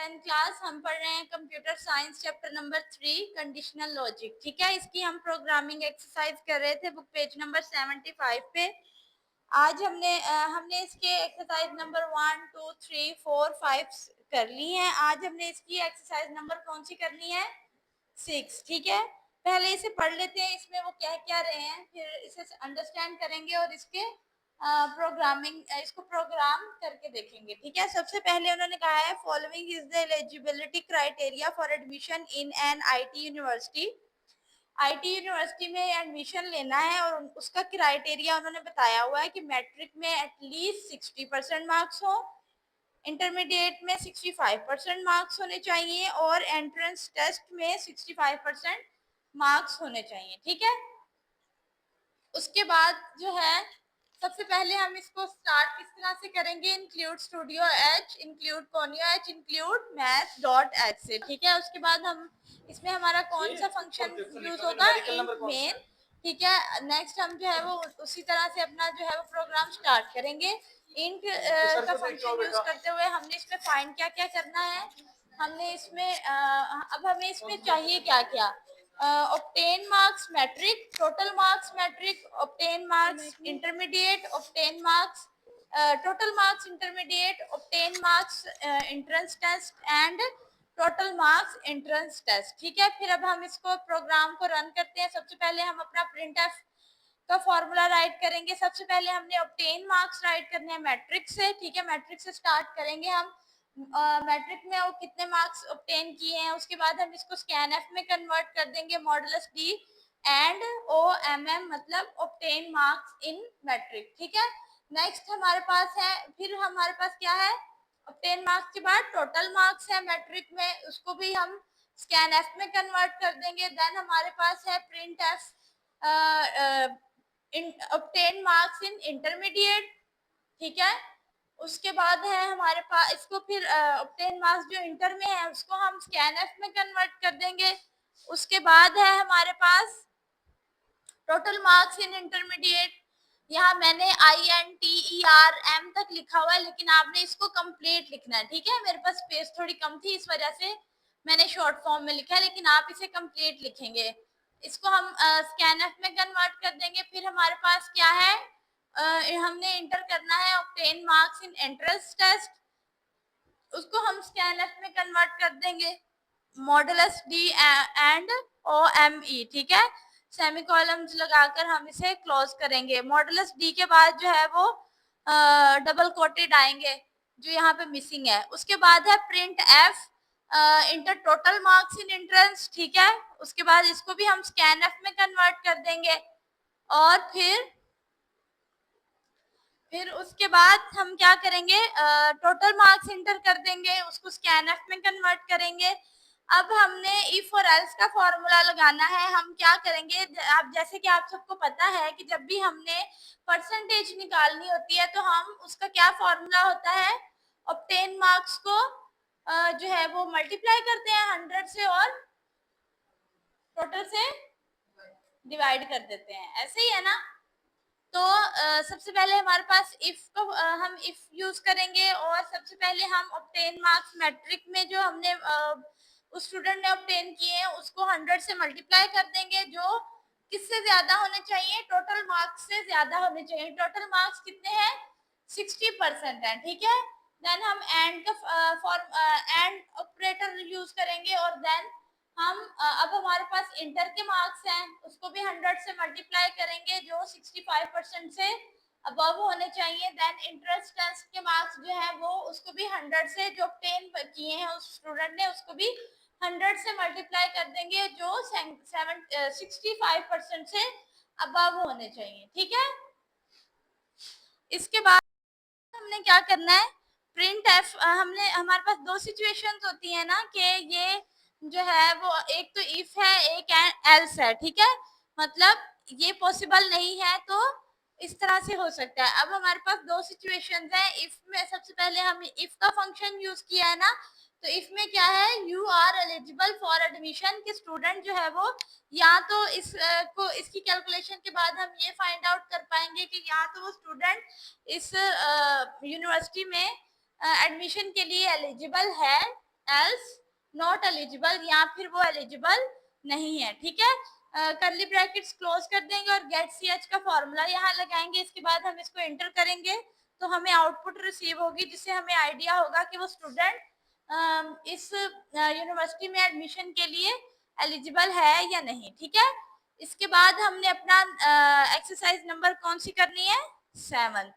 10th class हम पढ़ रहे हैं computer science chapter number 3 conditional logic. ठीक है, इसकी हम प्रोग्रामिंग एक्सरसाइज कर रहे थे बुक पेज नंबर 75 पे। आज हमने इसके एक्सरसाइज नंबर 1 2 3 4 5 कर ली है। आज हमने इसकी एक्सरसाइज नंबर कौन सी करनी है? 6। ठीक है, पहले इसे पढ़ लेते हैं, इसमें वो कह क्या रहे हैं, फिर इसे अंडरस्टैंड करेंगे और इसको प्रोग्राम करके देखेंगे। ठीक है, सबसे पहले उन्होंने कहा है following is the eligibility criteria for admission in an IT university. IT university में एडमिशन लेना है और उसका क्राइटेरिया उन्होंने बताया हुआ है कि मैट्रिक में एटलीस्ट 60% मार्क्स हो, इंटरमीडिएट में 65% मार्क्स होने चाहिए और एंट्रेंस टेस्ट में 65% मार्क्स होने चाहिए। ठीक है, उसके बाद जो है सबसे पहले हम इसको स्टार्ट किस तरह से करेंगे, include studio H, include conio H, include math dot H से। ठीक है, उसके बाद हम इसमें हमारा कौन सा फंक्शन यूज होगा, इंट मेन। ठीक है, नेक्स्ट हम जो है वो उसी तरह से अपना जो है वो प्रोग्राम स्टार्ट करेंगे। इंट का फंक्शन यूज करते हुए हमने इसमें फाइंड क्या क्या करना है, हमने इसमें अब हमें इसमें चाहिए क्या क्या, obtain marks metric, total marks metric, obtain marks intermediate, obtain marks total marks intermediate, obtain marks entrance test and total marks entrance test। ठीक है, फिर अब हम इसको प्रोग्राम को रन करते हैं। सबसे पहले हम अपना printf का फॉर्मूला राइट करेंगे। सबसे पहले हमने ऑब्टेन मार्क्स राइट करने हैं मैट्रिक से। ठीक है, मैट्रिक से स्टार्ट करेंगे हम। मैट्रिक में वो कितने मार्क्स ऑब्टेन किए हैं, उसके बाद हम इसको स्कैनएफ में कन्वर्ट कर देंगे, मॉडुलस डी एंड ओएमएम मतलब ऑब्टेन मार्क्स इन मैट्रिक। ठीक है, नेक्स्ट हमारे पास है, फिर हमारे पास क्या है, ऑब्टेन मार्क्स के बाद टोटल मार्क्स है मैट्रिक में, उसको भी हम स्कैनएफ में कन्वर्ट कर देंगे। देन हमारे पास है printf obtain marks in intermediate। ठीक है, उसके बाद है हमारे पास इसको फिर obtain marks जो इंटर में है उसको हम scanf में कन्वर्ट कर देंगे। उसके बाद है हमारे पास टोटल मार्क्स इन इंटरमीडिएट। यहाँ मैंने INTERM तक लिखा हुआ है, लेकिन आपने इसको कंप्लीट लिखना है। ठीक है, मेरे पास स्पेस थोड़ी कम थी, इस वजह से मैंने शॉर्ट फॉर्म में लिखा है, लेकिन आप इसे कंप्लीट लिखेंगे। इसको हम स्कैनएफ में कन्वर्ट कर देंगे। फिर हमारे पास क्या है, हमने इंटर करना है obtain marks in entrance test, उसको हम स्कैनएफ में कन्वर्ट कर देंगे, मॉडुलस डी एंड ओएमई। ठीक है, सेमी कॉलम्स लगाकर हम इसे क्लोज करेंगे। मॉडुलस डी के बाद जो है वो डबल कोटेड आएंगे जो यहाँ पे मिसिंग है। उसके बाद है print F inter total marks in entrance. ठीक है, उसके बाद इसको भी हम स्कैनएफ में कन्वर्ट कर देंगे और फिर उसके बाद हम क्या करेंगे, टोटल मार्क्स इंटर कर देंगे, उसको स्कैनएफ में कन्वर्ट करेंगे। अब हमने इफ और एल्स का फॉर्मूला लगाना है। हम क्या करेंगे, आप जैसे कि आप सबको पता है कि जब भी हमने परसेंटेज निकालनी होती है तो हम उसका क्या फॉर्मूला होता है, ऑब्टेन मार्क्स को जो है वो मल्टीप्लाई करते हैं 100 से और टोटल से डिवाइड कर देते हैं, ऐसे ही है ना। तो सबसे पहले हमारे पास इफ को हम इफ यूज करेंगे और सबसे पहले हम ऑब्टेन मार्क्स मैट्रिक में जो हमने उस स्टूडेंट ने ऑब्टेन किए हैं उसको 100 से मल्टीप्लाई कर देंगे, जो किससे ज्यादा होने चाहिए, टोटल मार्क्स से ज्यादा होने चाहिए। टोटल मार्क्स कितने हैं, 60% है। ठीक है, देन हम एंड का एंड ऑपरेटर यूज करेंगे और देन हम अब हमारे पास इंटर के मार्क्स हैं, उसको भी 100 से मल्टीप्लाई करेंगे जो 65% से अबव होने चाहिए। देन इंट्रेंस टेस्ट के मार्क्स जो है वो उसको भी 100 से, जो ऑब्टेन किए हैं उस स्टूडेंट ने, उसको भी 100 से मल्टीप्लाई कर देंगे जो 65% से अबव होने चाहिए। ठीक है, इसके बाद हमने क्या करना है, प्रिंट एफ, हमने हमारे पास दो सिचुएशंस होती है ना कि ये जो है वो एक तो इफ है एक एल्स है। ठीक है, मतलब ये पॉसिबल नहीं है तो इस तरह से हो सकता है। अब हमारे पास दो सिचुएशंस हैं। इफ में सबसे पहले हमने इफ का फंक्शन यूज किया है ना, तो इफ में क्या है, you are eligible for admission, के स्टूडेंट जो है वो, या तो को इसकी कैलकुलेशन के बाद हम ये फाइंड आउट कर पाएंगे कि या तो वो स्टूडेंट इस यूनिवर्सिटी में एडमिशन के लिए एलिजिबल है एल्स नॉट एलिजिबल, या फिर वो एलिजिबल नहीं है, ठीक है। करली ब्रैकेट्स क्लोज कर देंगे और गेट सी एच का फॉर्मूला यहाँ लगाएंगे। इसके बाद हम इसको एंटर करेंगे तो हमें आउटपुट रिसीव होगी, जिससे हमें आइडिया होगा कि वो स्टूडेंट इस यूनिवर्सिटी में एडमिशन के लिए एलिजिबल है या नहीं, ठीक है। इसके बाद हमने अपना एक्सरसाइज नंबर कौन सी करनी है, 7।